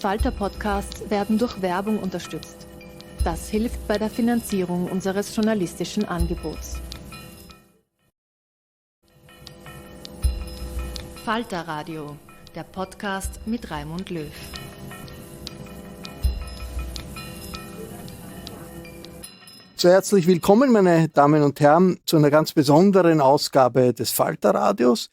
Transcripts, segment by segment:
Falter-Podcasts werden durch Werbung unterstützt. Das hilft bei der Finanzierung unseres journalistischen Angebots. Falter-Radio, der Podcast mit Raimund Löw. So, herzlich willkommen, meine Damen und Herren, zu einer ganz besonderen Ausgabe des Falter-Radios.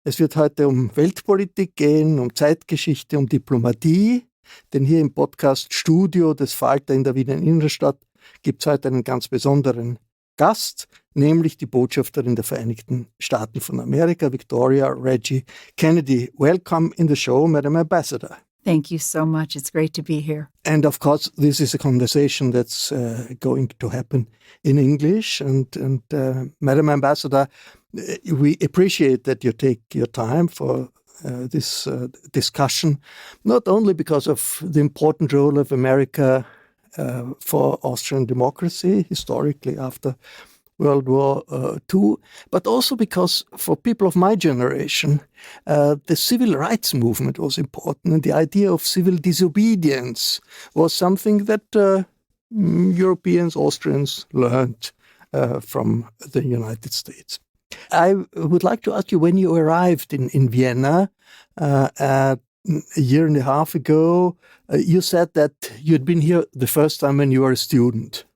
Es wird heute um Weltpolitik gehen, um Zeitgeschichte, um Diplomatie, denn hier im Podcast-Studio des Falter in der Wiener Innenstadt gibt es heute einen ganz besonderen Gast, nämlich die Botschafterin der Vereinigten Staaten von Amerika, Victoria Reggie Kennedy. Welcome in the show, Madam Ambassador. Thank you so much. It's great to be here. And of course, this is a conversation that's going to happen in English. And Madam Ambassador, we appreciate that you take your time for this discussion, not only because of the important role of America for Austrian democracy historically after World War II, but also because for people of my generation, the civil rights movement was important, and the idea of civil disobedience was something that Europeans, Austrians learned from the United States. I would like to ask you, when you arrived in Vienna a year and a half ago, you said that you'd been here the first time when you were a student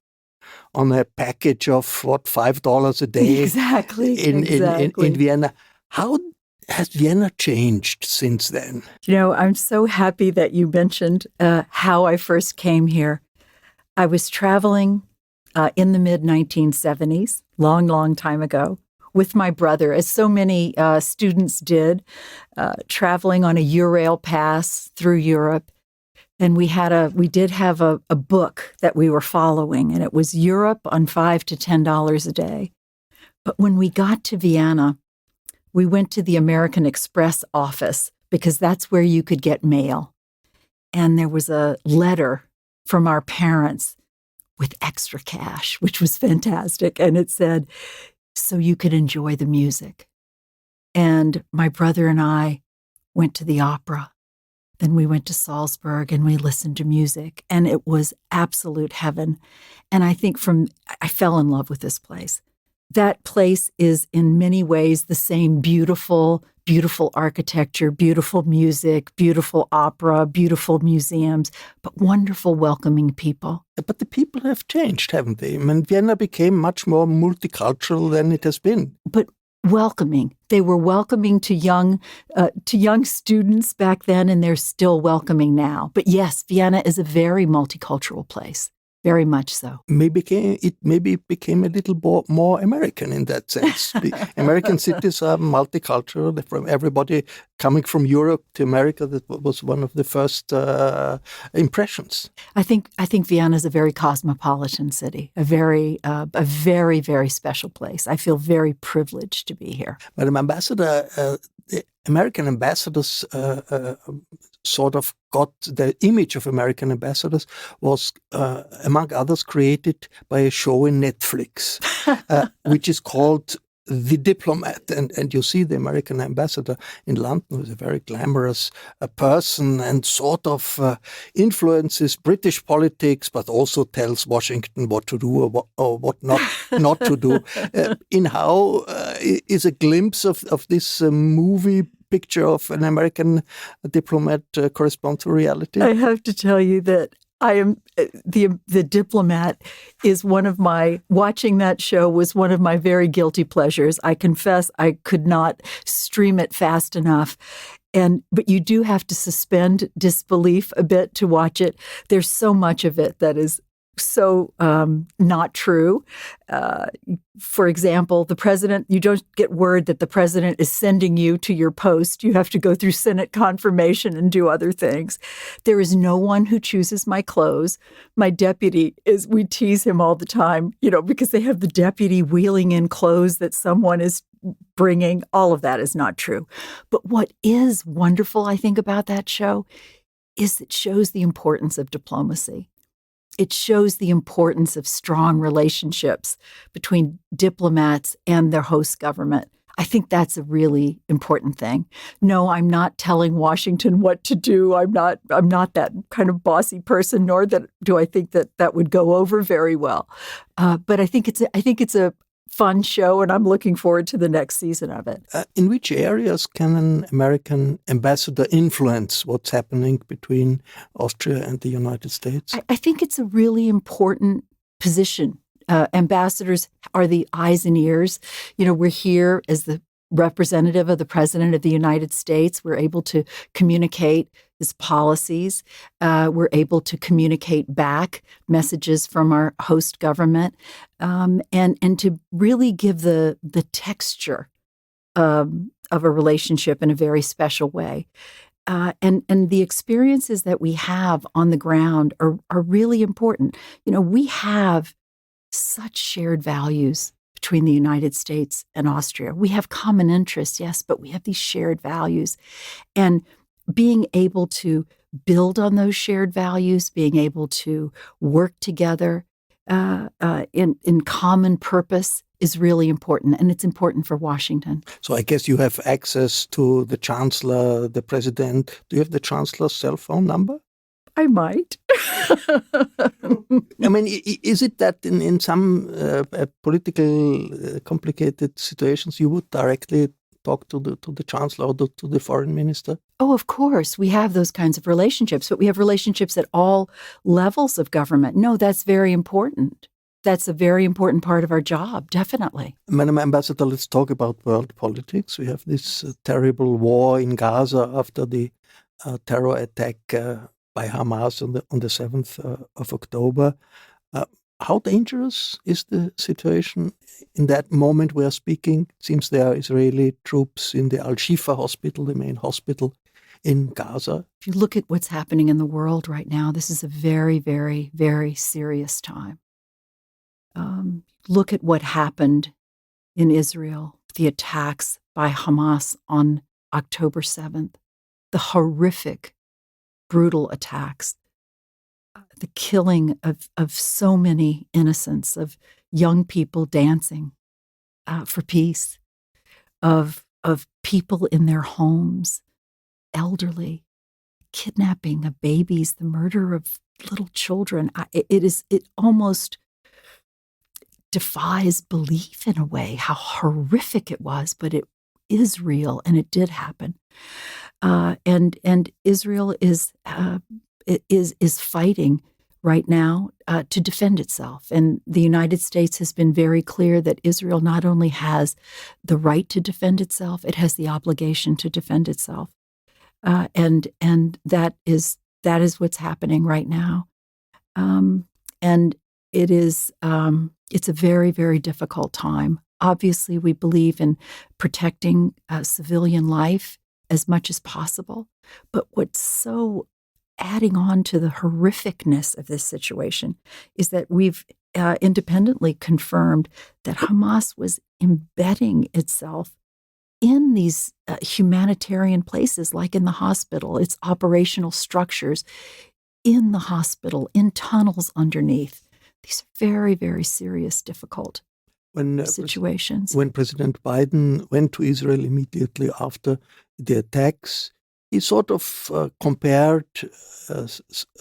on a package of, $5 a day? Exactly. In Vienna. How has Vienna changed since then? You know, I'm so happy that you mentioned how I first came here. I was traveling in the mid-1970s, long time ago, with my brother, as so many students did, traveling on a Eurail pass through Europe. And we did have a book that we were following, and it was Europe on $5 to $10 a day. But when we got to Vienna, we went to the American Express office because that's where you could get mail. And there was a letter from our parents with extra cash, which was fantastic. And it said, so you could enjoy the music. And my brother and I went to the opera. Then we went to Salzburg and we listened to music, and it was absolute heaven. And I think I fell in love with this place. That place is in many ways the same beautiful architecture, beautiful music, beautiful opera, beautiful museums, but wonderful, welcoming people. But the people have changed, haven't they? I mean, Vienna became much more multicultural than it has been. But welcoming. They were welcoming to young students back then, and they're still welcoming now. But yes, Vienna is a very multicultural place, very much so. Maybe it became a little more American in that sense. American cities are multicultural. From everybody coming from Europe to America, that was one of the first impressions. I think Vienna is a very cosmopolitan city, a very, very special place. I feel very privileged to be here. Madam Ambassador, the American ambassadors sort of got the image of American ambassadors was, among others, created by a show in Netflix, which is called The Diplomat. And you see the American ambassador in London, who's a very glamorous person and sort of influences British politics, but also tells Washington what to do or what not to do. In how is a glimpse of this movie picture of an American diplomat correspond to reality? I have to tell you that I am the Diplomat is watching that show was one of my very guilty pleasures. I confess I could not stream it fast enough. But you do have to suspend disbelief a bit to watch it. There's so much of it that is so not true. For example, the president, you don't get word that the president is sending you to your post. You have to go through Senate confirmation and do other things. There is no one who chooses my clothes. My deputy we tease him all the time, because they have the deputy wheeling in clothes that someone is bringing. All of that is not true. But what is wonderful, I think, about that show is it shows the importance of diplomacy. It shows the importance of strong relationships between diplomats and their host government. I think that's a really important thing. No, I'm not telling Washington what to do. I'm not that kind of bossy person, nor do I think that would go over very well. But I think it's a fun show, and I'm looking forward to the next season of it. In which areas can an American ambassador influence what's happening between Austria and the United States? I think it's a really important position. Ambassadors are the eyes and ears. We're here as the representative of the President of the United States. We're able to communicate his policies. We're able to communicate back messages from our host government, and to really give the texture of a relationship in a very special way. And the experiences that we have on the ground are really important. We have such shared values between the United States and Austria. We have common interests, yes, but we have these shared values. And being able to build on those shared values, being able to work together in common purpose is really important, and it's important for Washington. So I guess you have access to the Chancellor, the President. Do you have the Chancellor's cell phone number? I might. I mean, is it that in some political complicated situations you would directly talk to the Chancellor or to the Foreign Minister? Oh, of course. We have those kinds of relationships, but we have relationships at all levels of government. No, that's very important. That's a very important part of our job, definitely. Madam Ambassador, let's talk about world politics. We have this terrible war in Gaza after the terror attack by Hamas on the 7th of October. How dangerous is the situation in that moment we are speaking? It seems there are Israeli troops in the Al-Shifa hospital, the main hospital in Gaza. If you look at what's happening in the world right now, this is a very, very, very serious time. Look at what happened in Israel, the attacks by Hamas on October 7th, the horrific, brutal attacks, the killing of so many innocents, of young people dancing for peace, of people in their homes, elderly, kidnapping of babies, the murder of little children. It almost defies belief in a way how horrific it was, but it is real and it did happen. And Israel is fighting right now to defend itself. And the United States has been very clear that Israel not only has the right to defend itself, it has the obligation to defend itself. And that is what's happening right now. And it is it's a very, very difficult time. Obviously, we believe in protecting civilian life as much as possible. But what's so adding on to the horrificness of this situation is that we've independently confirmed that Hamas was embedding itself in these humanitarian places, like in the hospital, its operational structures in the hospital, in tunnels underneath. These are very, very serious, difficult situations. When President Biden went to Israel immediately after the attacks, he sort of compared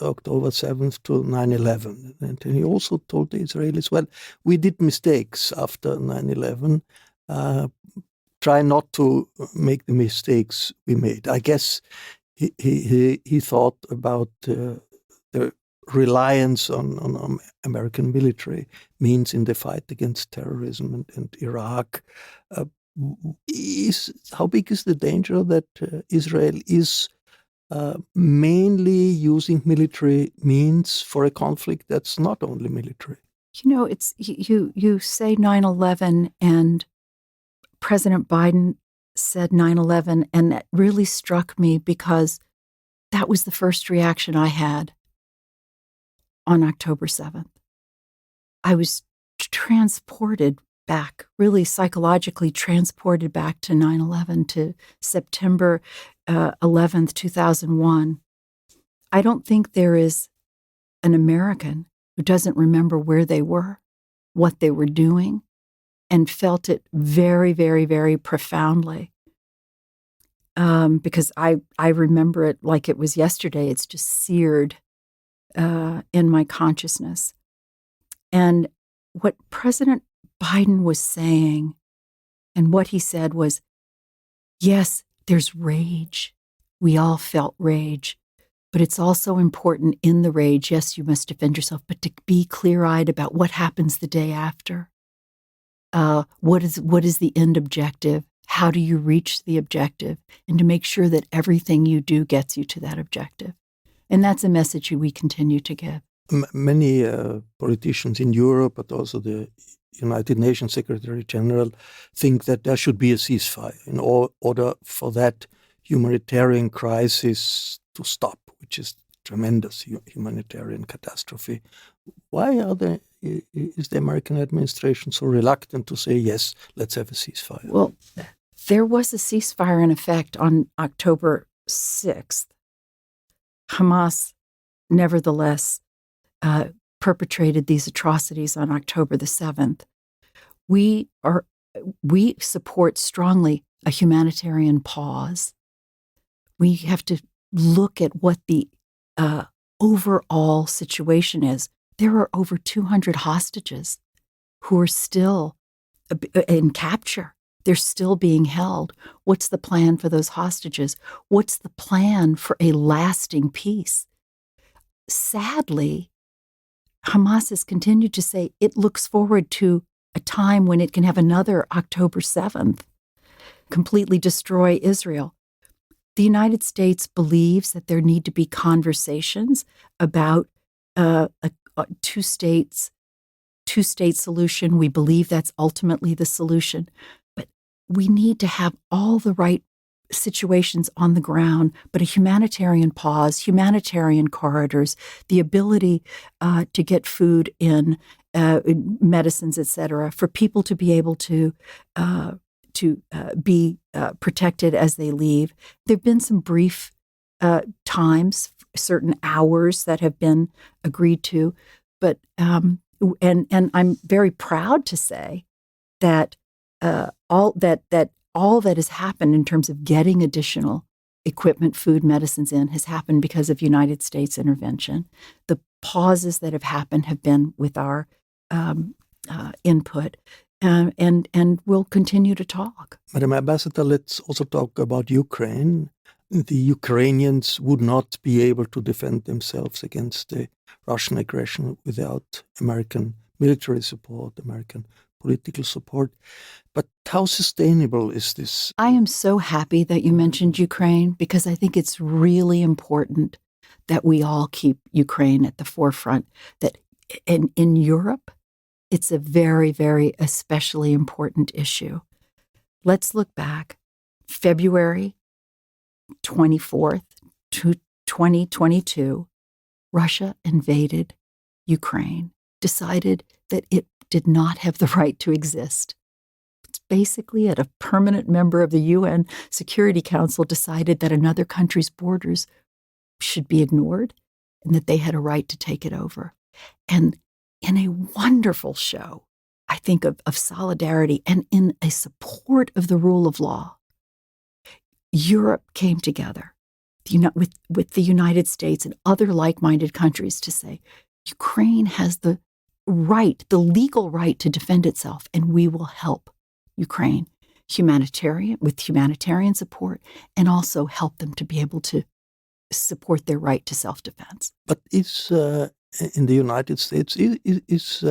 October 7th to 9/11. And he also told the Israelis, well, we did mistakes after 9/11. Try not to make the mistakes we made. I guess he thought about the reliance on American military means in the fight against terrorism and Iraq. How big is the danger that Israel is mainly using military means for a conflict that's not only military? It's you say 9/11, and President Biden said 9/11, and that really struck me because that was the first reaction I had on October 7th. I was transported back, really psychologically transported back to 9/11, to September 11th, 2001. I don't think there is an American who doesn't remember where they were, what they were doing, and felt it very, very, very profoundly. Because I remember it like it was yesterday. It's just seared in my consciousness. And what President Biden was saying and what he said was, yes, there's rage. We all felt rage. But it's also important in the rage, yes, you must defend yourself, but to be clear-eyed about what happens the day after. What is the end objective? How do you reach the objective? And to make sure that everything you do gets you to that objective. And that's a message we continue to give. Many politicians in Europe, but also the United Nations Secretary General, think that there should be a ceasefire in order for that humanitarian crisis to stop, which is tremendous humanitarian catastrophe. Why is the American administration so reluctant to say, yes, let's have a ceasefire? Well, there was a ceasefire in effect on October 6th. Hamas, nevertheless, perpetrated these atrocities on October the 7th. We support strongly a humanitarian pause. We have to look at what the overall situation is. There are over 200 hostages who are still in capture. They're still being held. What's the plan for those hostages? What's the plan for a lasting peace? Sadly, Hamas has continued to say it looks forward to a time when it can have another October 7th, completely destroy Israel. The United States believes that there need to be conversations about a two-state solution. We believe that's ultimately the solution. But we need to have all the right situations on the ground, but a humanitarian pause, humanitarian corridors, the ability to get food in, medicines, etc., for people to be able to be protected as they leave. There have been some brief times, certain hours that have been agreed to, but and I'm very proud to say that all that has happened in terms of getting additional equipment, food, medicines in has happened because of United States intervention. The pauses that have happened have been with our input. And we'll continue to talk. Madam Ambassador, let's also talk about Ukraine. The Ukrainians would not be able to defend themselves against the Russian aggression without American military support, American political support. But how sustainable is this? I am so happy that you mentioned Ukraine because I think it's really important that we all keep Ukraine at the forefront. That in Europe, it's a very, very especially important issue. Let's look back. February 24th, 2022, Russia invaded Ukraine, decided that it did not have the right to exist. It's basically a permanent member of the UN Security Council decided that another country's borders should be ignored and that they had a right to take it over. And in a wonderful show, I think, of solidarity and in a support of the rule of law, Europe came together with the United States and other like-minded countries to say, Ukraine has the right, the legal right to defend itself, and we will help Ukraine with humanitarian support and also help them to be able to support their right to self-defense. But in the United States, is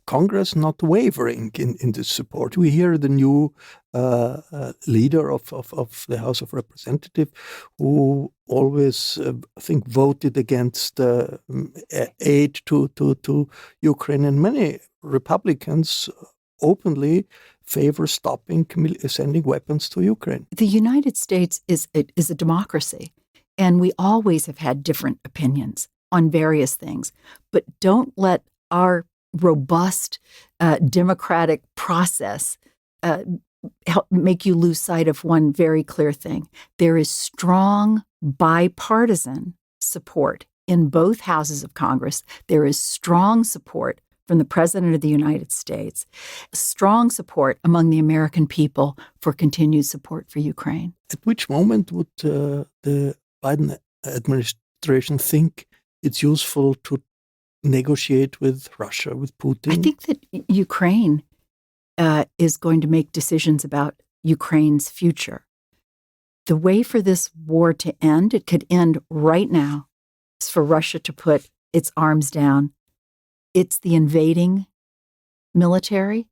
Congress not wavering in this support? We hear the new leader of the House of Representatives, who always, I think, voted against aid to Ukraine, and many Republicans openly favor stopping sending weapons to Ukraine. The United States is a democracy, and we always have had different opinions on various things, but don't let our robust democratic process help make you lose sight of one very clear thing. There is strong bipartisan support in both houses of Congress. There is strong support from the President of the United States, strong support among the American people for continued support for Ukraine. At which moment would the Biden administration think it's useful to negotiate with Russia, with Putin? I think that Ukraine is going to make decisions about Ukraine's future. The way for this war to end, it could end right now, is for Russia to put its arms down. It's the invading military.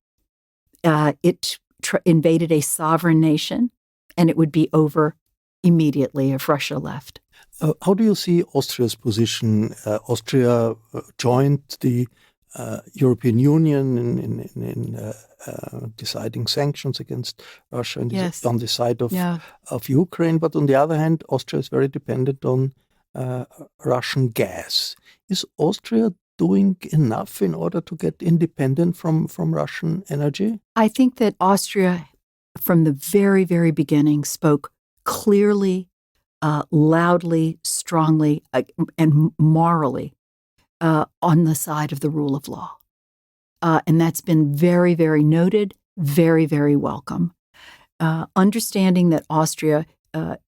It invaded a sovereign nation, and it would be over immediately if Russia left. How do you see Austria's position? Austria joined the European Union in deciding sanctions against Russia and Yes. on the side of Ukraine. But on the other hand, Austria is very dependent on Russian gas. Is Austria doing enough in order to get independent from Russian energy? I think that Austria, from the very, very beginning, spoke clearly, loudly, strongly, and morally on the side of the rule of law. And that's been very, very noted, very, very welcome. Understanding that Austria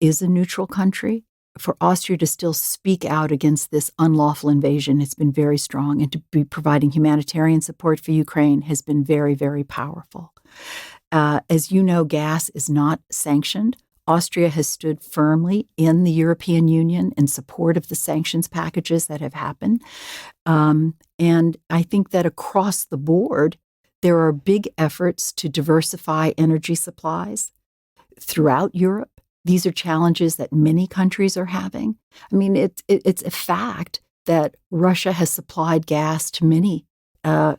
is a neutral country, for Austria to still speak out against this unlawful invasion has been very strong, and to be providing humanitarian support for Ukraine has been very, very powerful. As you know, gas is not sanctioned. Austria has stood firmly in the European Union in support of the sanctions packages that have happened. And I think that across the board, there are big efforts to diversify energy supplies throughout Europe. These are challenges that many countries are having. I mean, it's a fact that Russia has supplied gas to many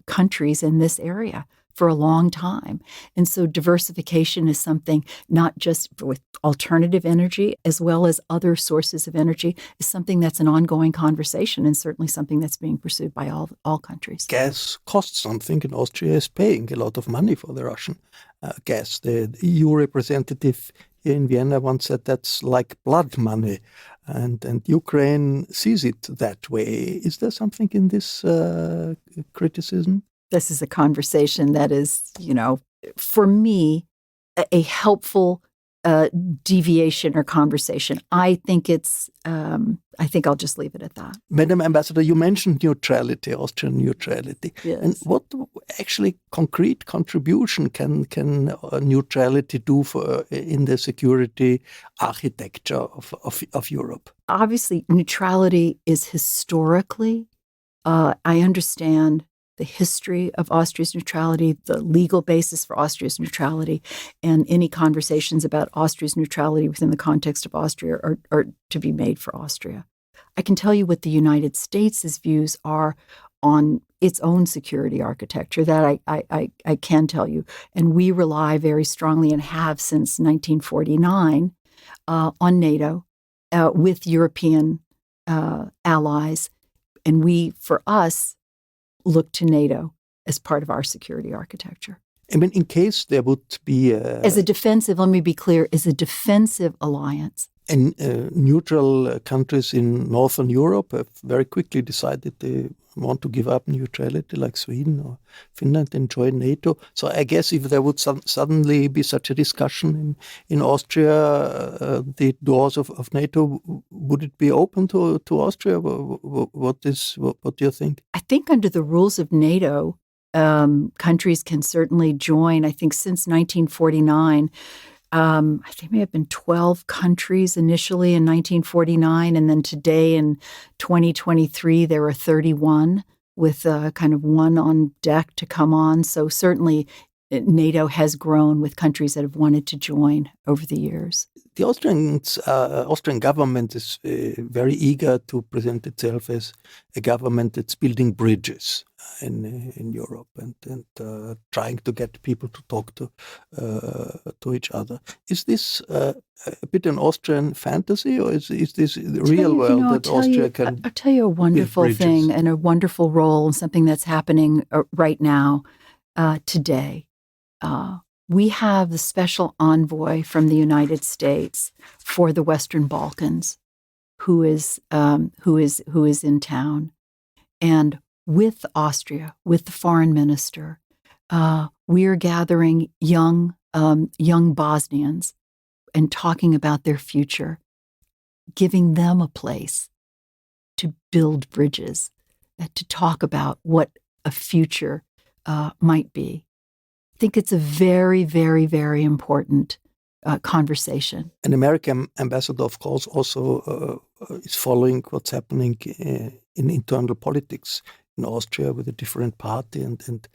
countries in this area for a long time. And so diversification is something, not just with alternative energy, as well as other sources of energy, is something that's an ongoing conversation, and certainly something that's being pursued by all countries. Gas costs something, and Austria is paying a lot of money for the Russian gas. The EU representative here in Vienna once said that's like blood money, and Ukraine sees it that way. Is there something in this criticism? This is a conversation that is, for me, a helpful deviation or conversation. I think I'll just leave it at that. Madam Ambassador, you mentioned neutrality, Austrian neutrality. Yes. And what actually concrete contribution can neutrality do in the security architecture of Europe? Obviously, neutrality is historically, I understand the history of Austria's neutrality, the legal basis for Austria's neutrality, and any conversations about Austria's neutrality within the context of Austria are to be made for Austria. I can tell you what the United States' views are on its own security architecture. That I can tell you. And we rely very strongly, and have since 1949, on NATO with European allies. And we, for us, look to NATO as part of our security architecture. I mean, in case there would be as a defensive, let me be clear, is a defensive alliance. And neutral countries in Northern Europe have very quickly decided they want to give up neutrality, like Sweden or Finland, and join NATO. So I guess if there would suddenly be such a discussion in Austria, the doors of NATO, would it be open to Austria? What do you think? I think under the rules of NATO, countries can certainly join. I think since 1949, I think may have been 12 countries initially in 1949, and then today in 2023 there are 31, with kind of one on deck to come on. So certainly NATO has grown with countries that have wanted to join over the years. The Austrian government is very eager to present itself as a government that's building bridges in Europe and trying to get people to talk to each other. Is this a bit an Austrian fantasy, or is this the real world that Austria can? I'll tell you a wonderful thing and a wonderful role, and something that's happening right now, today. We have the special envoy from the United States for the Western Balkans, who is in town, and with Austria, with the foreign minister. We are gathering young Bosnians and talking about their future, giving them a place to build bridges, to talk about what a future might be. I think it's a very, very, very important conversation. An American ambassador, of course, also is following what's happening in internal politics in Austria with a different party and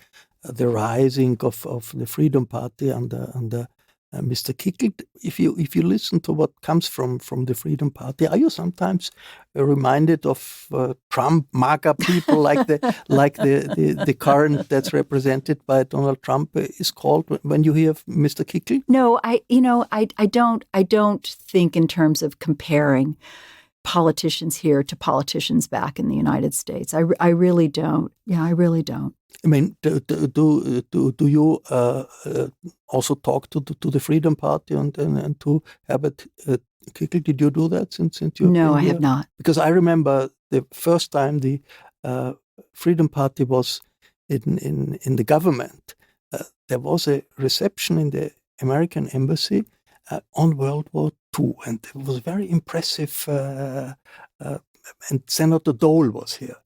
the rising of the Freedom Party under Mr. Kickl. If you listen to what comes from the Freedom Party, are you sometimes reminded of Trump MAGA people like the current that's represented by Donald Trump is called when you hear Mr. Kickl? No, I don't think in terms of comparing politicians here to politicians back in the United States. I really don't. Yeah, I really don't. I mean, do you also talk to the Freedom Party and to Herbert Kickl? Did you do that since you? No, I have not. Because I remember the first time the Freedom Party was in the government. There was a reception in the American embassy on World War II, and it was very impressive. And Senator Dole was here.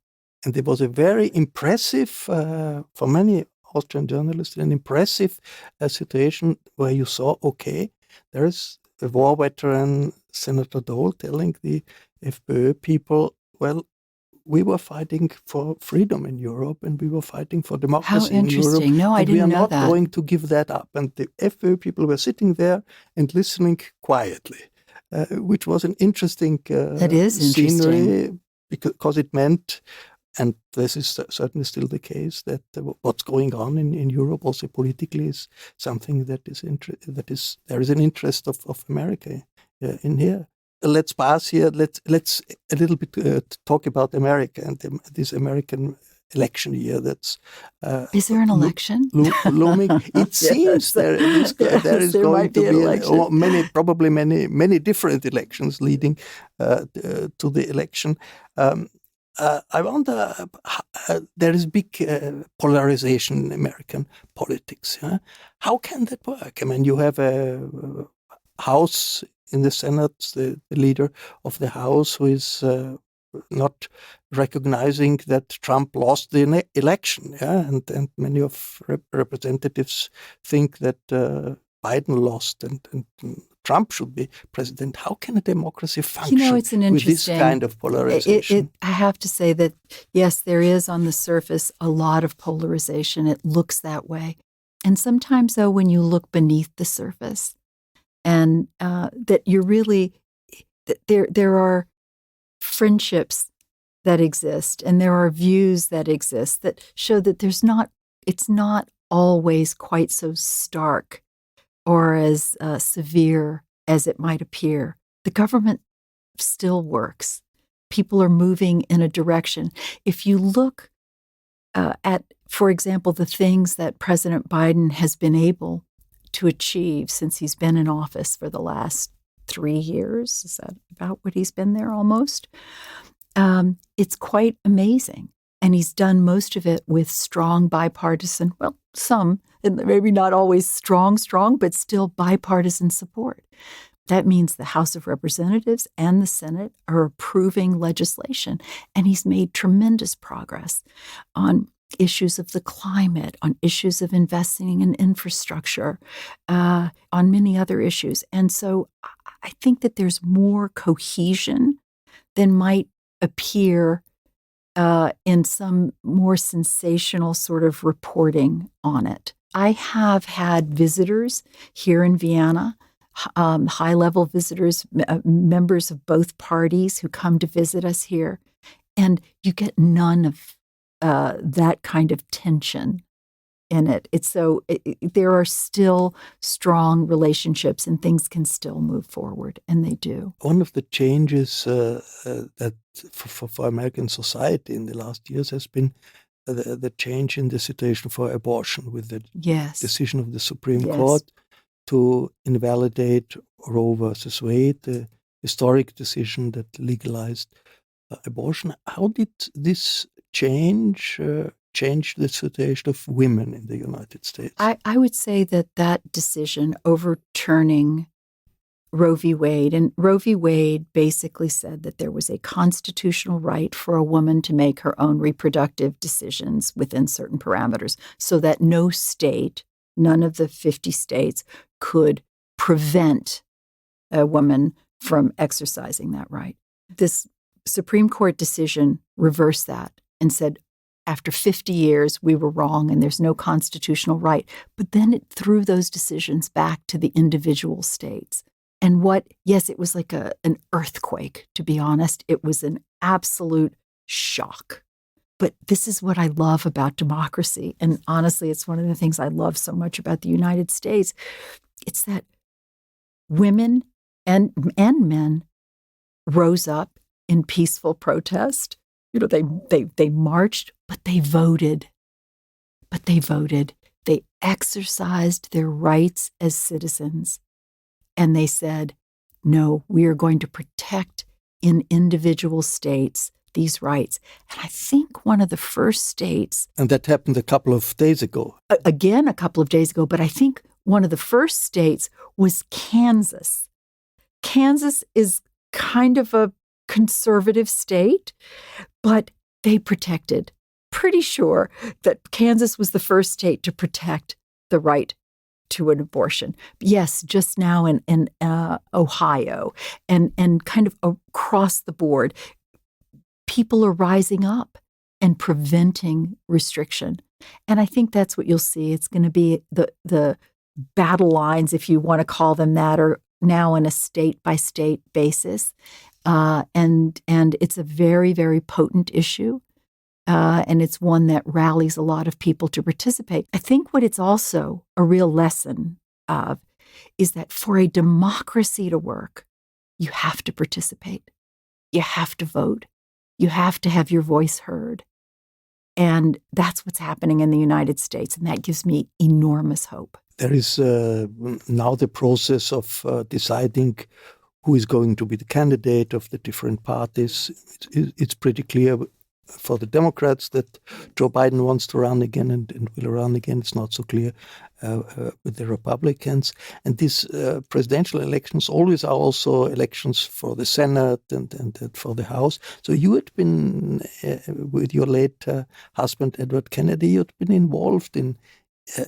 And it was a very impressive, for many Austrian journalists, an impressive situation where you saw, okay, there is a war veteran, Senator Dole, telling the FPÖ people, well, we were fighting for freedom in Europe and we were fighting for democracy in Europe. How interesting. No, I didn't know that. We are not going to give that up. And the FPÖ people were sitting there and listening quietly, which was an interesting that is scenery interesting. Because it meant, and this is certainly still the case, that what's going on in Europe also politically is something that is there is an interest of America in here. Let's pass here. Let's a little bit talk about America and this American election year. That's is there an election looming? It seems there is going to be many different elections leading to the election. I wonder, there is big polarization in American politics. Yeah? How can that work? I mean, you have a House in the Senate, the leader of the House, who is not recognizing that Trump lost the election. Yeah? And many of representatives think that Biden lost and Trump should be president. How can a democracy function with this kind of polarization? I have to say that, yes, there is on the surface a lot of polarization. It looks that way. And sometimes, though, when you look beneath the surface and that you're really, there are friendships that exist and there are views that exist that show that it's not always quite so stark or as severe as it might appear. The government still works. People are moving in a direction. If you look at, for example, the things that President Biden has been able to achieve since he's been in office for the last 3 years, is that about what he's been there almost? It's quite amazing. And he's done most of it with strong bipartisan, well, some, and maybe not always strong, but still bipartisan support. That means the House of Representatives and the Senate are approving legislation. And he's made tremendous progress on issues of the climate, on issues of investing in infrastructure, on many other issues. And so I think that there's more cohesion than might appear in some more sensational sort of reporting on it. I have had visitors here in Vienna, high-level visitors, members of both parties who come to visit us here, and you get none of that kind of tension in it. There are still strong relationships and things can still move forward, and they do. One of the changes that for American society in the last years has been the change in the situation for abortion with the decision of the Supreme Court to invalidate Roe versus Wade, the historic decision that legalized abortion. How did this change the situation of women in the United States? I would say that decision overturning Roe v. Wade, and Roe v. Wade basically said that there was a constitutional right for a woman to make her own reproductive decisions within certain parameters, so that no state, none of the 50 states, could prevent a woman from exercising that right. This Supreme Court decision reversed that and said, after 50 years, we were wrong and there's no constitutional right. But then it threw those decisions back to the individual states. And yes, it was like an earthquake, to be honest. It was an absolute shock. But this is what I love about democracy. And honestly, it's one of the things I love so much about the United States. It's that women and men rose up in peaceful protest. They marched, but they voted. They exercised their rights as citizens. And they said, no, we are going to protect in individual states these rights. And I think one of the first states... And that happened a couple of days ago. Again, a couple of days ago, but I think one of the first states was Kansas. Kansas is kind of a conservative state, but they protected. Pretty sure that Kansas was the first state to protect the right to an abortion. Yes, just now in Ohio and kind of across the board, people are rising up and preventing restriction. And I think that's what you'll see. It's going to be the battle lines, if you want to call them that, are now on a state-by-state basis. And it's a very, very potent issue. And it's one that rallies a lot of people to participate. I think what it's also a real lesson of is that for a democracy to work, you have to participate. You have to vote. You have to have your voice heard. And that's what's happening in the United States. And that gives me enormous hope. There is now the process of deciding who is going to be the candidate of the different parties. It's pretty clear for the Democrats that Joe Biden wants to run again and will run again. It's not so clear with the Republicans. And these presidential elections always are also elections for the Senate and for the House. So you had been, with your late husband, Edward Kennedy, you'd been involved in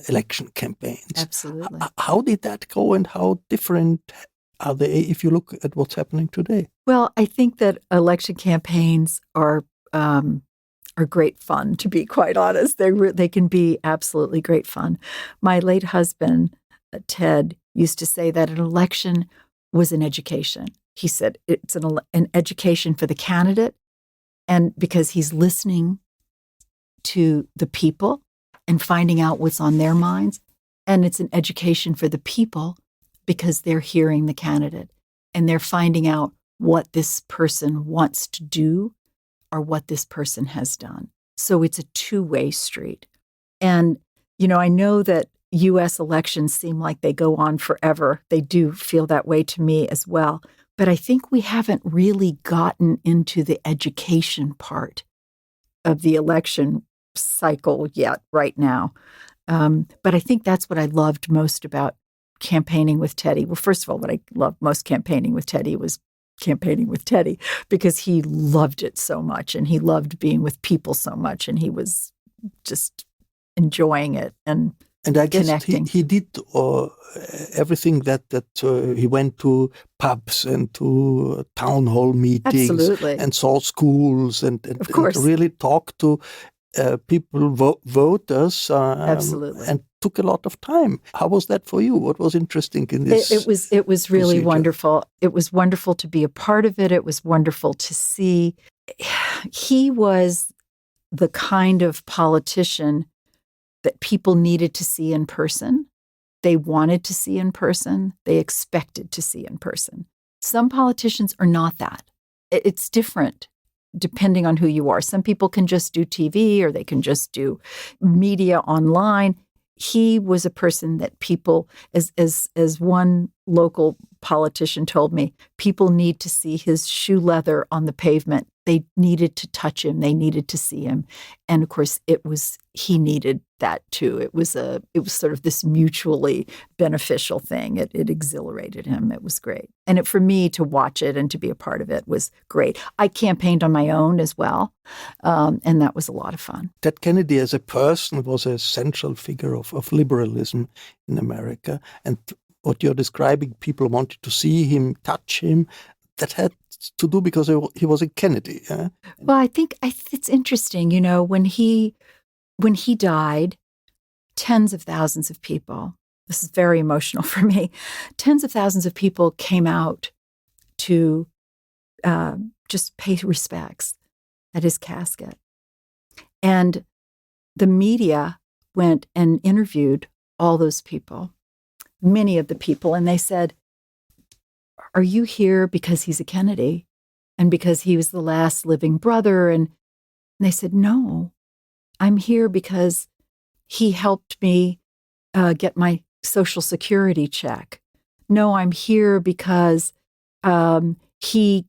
election campaigns. Absolutely. How did that go and how different are they if you look at what's happening today? Well, I think that election campaigns are great fun, to be quite honest. They can be absolutely great fun. My late husband, Ted, used to say that an election was an education. He said it's an education for the candidate, and because he's listening to the people and finding out what's on their minds, and it's an education for the people because they're hearing the candidate and they're finding out what this person wants to do or what this person has done. So it's a two-way street. And, I know that U.S. elections seem like they go on forever. They do feel that way to me as well. But I think we haven't really gotten into the education part of the election cycle yet right now. But I think that's what I loved most about campaigning with Teddy. Well, first of all, what I loved most campaigning with Teddy was campaigning with Teddy because he loved it so much and he loved being with people so much and he was just enjoying it and I guess connecting. He did everything that he went to pubs and to town hall meetings. Absolutely. And saw schools and of course. And really talked to people, voters. Absolutely. And took a lot of time. How was that for you? What was interesting in this? It was really procedure? wonderful. It was wonderful to be a part of it. It was wonderful to see. He was the kind of politician that people needed to see in person. They wanted to see in person. They expected to see in person. Some politicians are not that. It's different depending on who you are. Some people can just do TV or they can just do media online. He was a person that people, as one local politician told me, people need to see his shoe leather on the pavement. they needed to touch him. They needed to see him. And of course, he needed that too. It was sort of this mutually beneficial thing. It exhilarated him. It was great. And for me to watch it and to be a part of it was great. I campaigned on my own as well. And that was a lot of fun. Ted Kennedy as a person was a central figure of liberalism in America. And what you're describing, people wanted to see him, touch him. That had to do because he was a Kennedy. Well, I think it's interesting, when he died, tens of thousands of people, this is very emotional for me, tens of thousands of people came out to just pay respects at his casket. And the media went and interviewed all those people, many of the people, and they said, "Are you here because he's a Kennedy and because he was the last living brother?" And they said, "No, I'm here because he helped me get my Social Security check. No, I'm here because he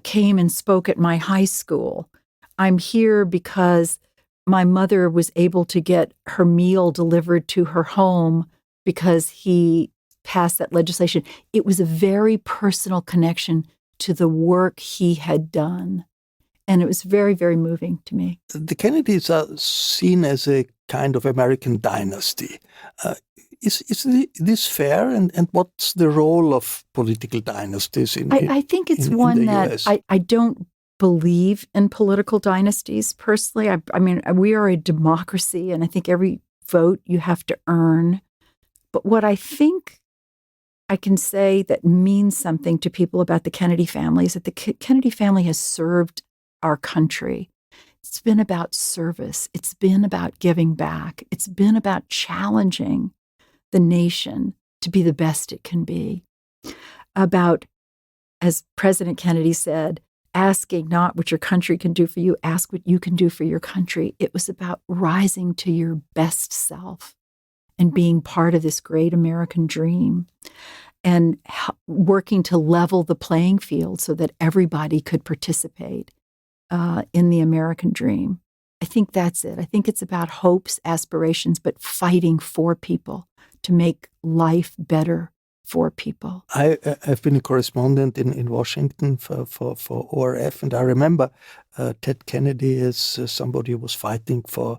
came and spoke at my high school. I'm here because my mother was able to get her meal delivered to her home because he passed that legislation." It was a very personal connection to the work he had done. And it was very, very moving to me. The Kennedys are seen as a kind of American dynasty. Is this fair? And what's the role of political dynasties I think it's one that US? I don't believe in political dynasties personally. I mean, we are a democracy, and I think every vote you have to earn. But what I think I can say that means something to people about the Kennedy family is that the Kennedy family has served our country. It's been about service. It's been about giving back. It's been about challenging the nation to be the best it can be. About, as President Kennedy said, asking not what your country can do for you, ask what you can do for your country. It was about rising to your best self and being part of this great American dream and working to level the playing field so that everybody could participate in the American dream. I think that's it. I think it's about hopes, aspirations, but fighting for people to make life better for people. I've been a correspondent in Washington for ORF, and I remember Ted Kennedy as somebody who was fighting for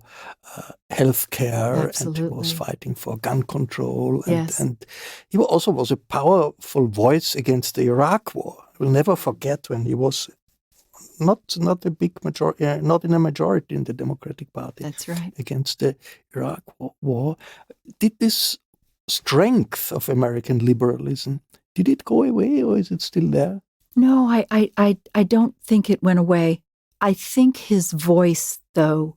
health care, and he was fighting for gun control, and he also was a powerful voice against the Iraq War. We'll never forget when he was not a big majority, not in a majority in the Democratic Party. That's right. Against the Iraq War. Did this strength of American liberalism, did it go away, or is it still there? No, I don't think it went away. I think his voice, though,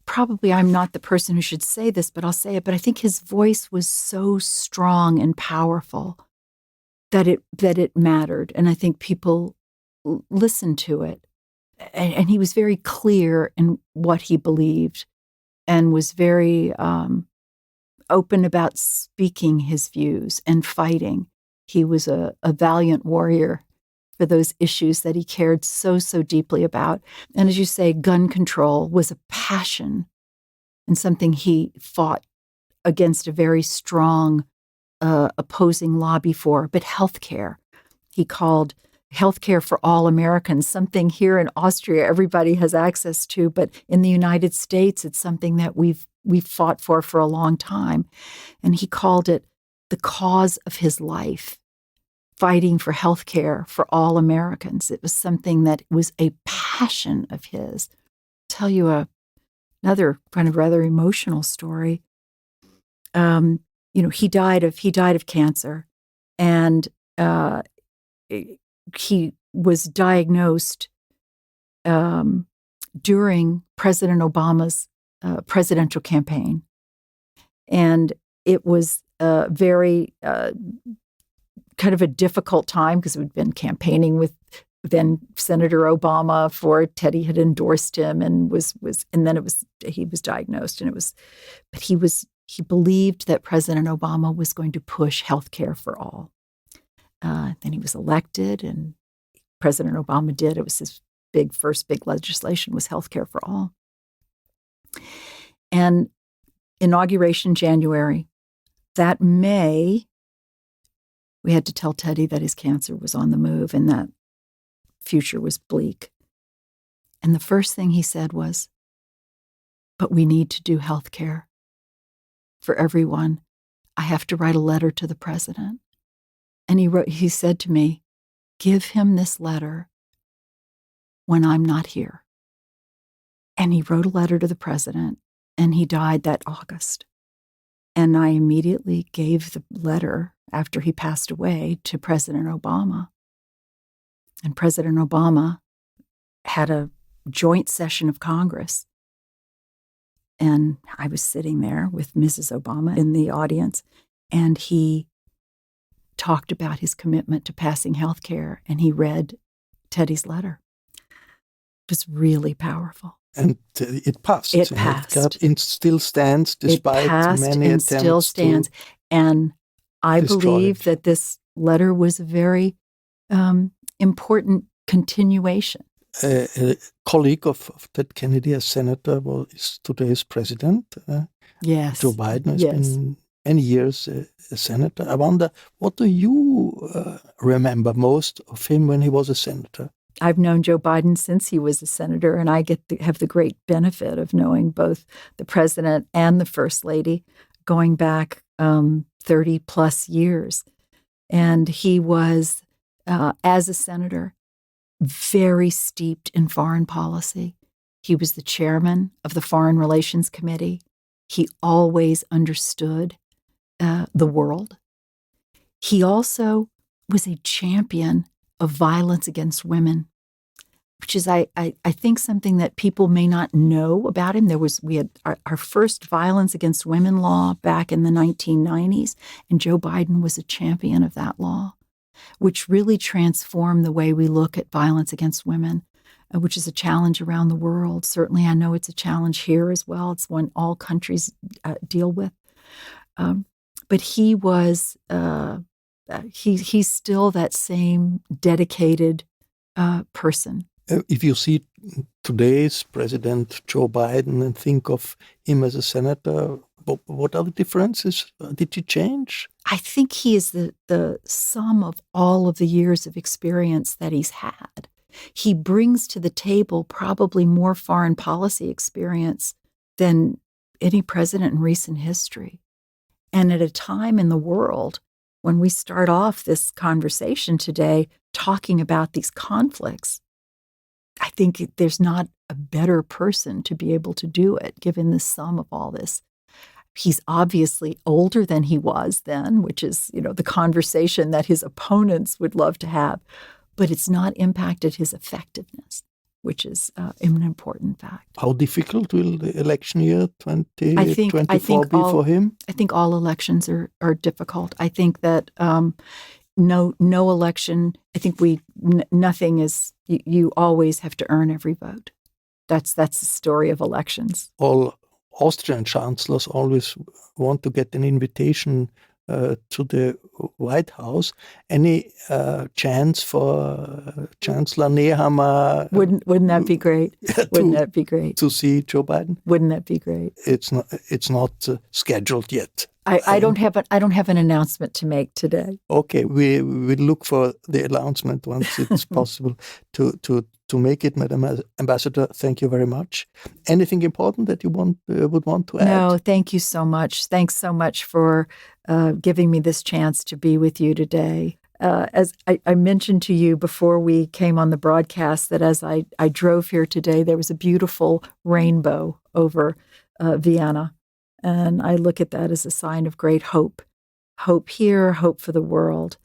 probably I'm not the person who should say this, but I'll say it, but I think his voice was so strong and powerful that it mattered. And I think people listened to it. And he was very clear in what he believed and was very open about speaking his views and fighting. He was a valiant warrior for those issues that he cared so deeply about. And as you say, gun control was a passion and something he fought against a very strong opposing lobby for. But healthcare, he called healthcare for all Americans, something here in Austria everybody has access to, but in the United States, it's something that we've fought for a long time. And he called it the cause of his life, fighting for healthcare for all Americans. It was something that was a passion of his. I'll tell you another kind of rather emotional story. He died of cancer, and he was diagnosed during President Obama's presidential campaign. And it was very kind of a difficult time because we'd been campaigning with then Senator Obama for Teddy had endorsed him and he was diagnosed, and but he believed that President Obama was going to push healthcare for all. Then he was elected, and President Obama did. It was his first big legislation was healthcare for all. And inauguration January. That May, we had to tell Teddy that his cancer was on the move and that future was bleak. And the first thing he said was, but we need to do health care for everyone. I have to write a letter to the president. And he said to me, give him this letter when I'm not here. And he wrote a letter to the president, and he died that August. And I immediately gave the letter after he passed away to President Obama. And President Obama had a joint session of Congress. And I was sitting there with Mrs. Obama in the audience, and he talked about his commitment to passing health care, and he read Teddy's letter. It was really powerful. And it passed. It passed. It still stands despite many attempts. Still stands. And I believe that this letter was a very important continuation. A colleague of Ted Kennedy, a senator, is today's president. Yes. Joe Biden has been many years a senator. I wonder, what do you remember most of him when he was a senator? I've known Joe Biden since he was a senator, and I get to have the great benefit of knowing both the president and the first lady going back 30 plus years. And he was, as a senator, very steeped in foreign policy. He was the chairman of the Foreign Relations Committee. He always understood the world. He also was a champion of violence against women, which is, I think, something that people may not know about him. We had our first violence against women law back in the 1990s, and Joe Biden was a champion of that law, which really transformed the way we look at violence against women, which is a challenge around the world. Certainly, I know it's a challenge here as well. It's one all countries deal with. But he was, he's still that same dedicated person. If you see today's President Joe Biden and think of him as a senator, what are the differences? Did he change? I think he is the sum of all of the years of experience that he's had. He brings to the table probably more foreign policy experience than any president in recent history. And at a time in the world when we start off this conversation today talking about these conflicts, I think there's not a better person to be able to do it, given the sum of all this. He's obviously older than he was then, which is, the conversation that his opponents would love to have, but it's not impacted his effectiveness, which is an important fact. How difficult will the election year 2024 be for him? I think all elections are difficult. I think that no election, I think nothing is, you always have to earn every vote. That's the story of elections. All Austrian chancellors always want to get an invitation to the White House. Any chance for Chancellor Nehammer? Wouldn't that be great? Wouldn't that be great to see Joe Biden? Wouldn't that be great? It's not scheduled yet. I don't have an announcement to make today. Okay, we will look for the announcement once it's possible to make it, Madam Ambassador. Thank you very much. Anything important that you would want to add? No, thank you so much. Thanks so much for giving me this chance to be with you today. As I mentioned to you before we came on the broadcast, that as I drove here today, there was a beautiful rainbow over Vienna. And I look at that as a sign of great hope. Hope here, hope for the world.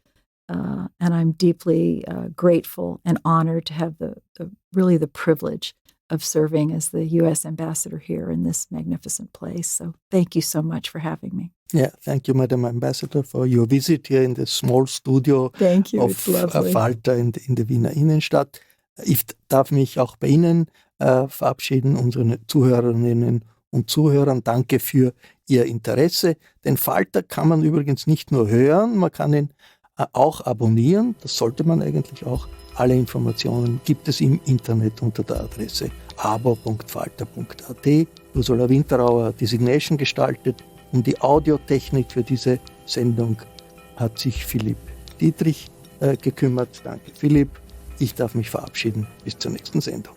And I'm deeply grateful and honored to have the privilege of serving as the U.S. ambassador here in this magnificent place. So thank you so much for having me. Yeah, thank you, Madam Ambassador, for your visit here in the small studio of Falter in der Wiener Innenstadt. Ich darf mich auch bei Ihnen verabschieden, unseren Zuhörerinnen und Zuhörern. Danke für Ihr Interesse. Den Falter kann man übrigens nicht nur hören, man kann ihn auch abonnieren. Das sollte man eigentlich auch. Alle Informationen gibt es im Internet unter der Adresse abo.falter.at. Ursula Winterauer hat die Signation gestaltet. Um die Audiotechnik für diese Sendung hat sich Philipp Dietrich gekümmert. Danke, Philipp. Ich darf mich verabschieden. Bis zur nächsten Sendung.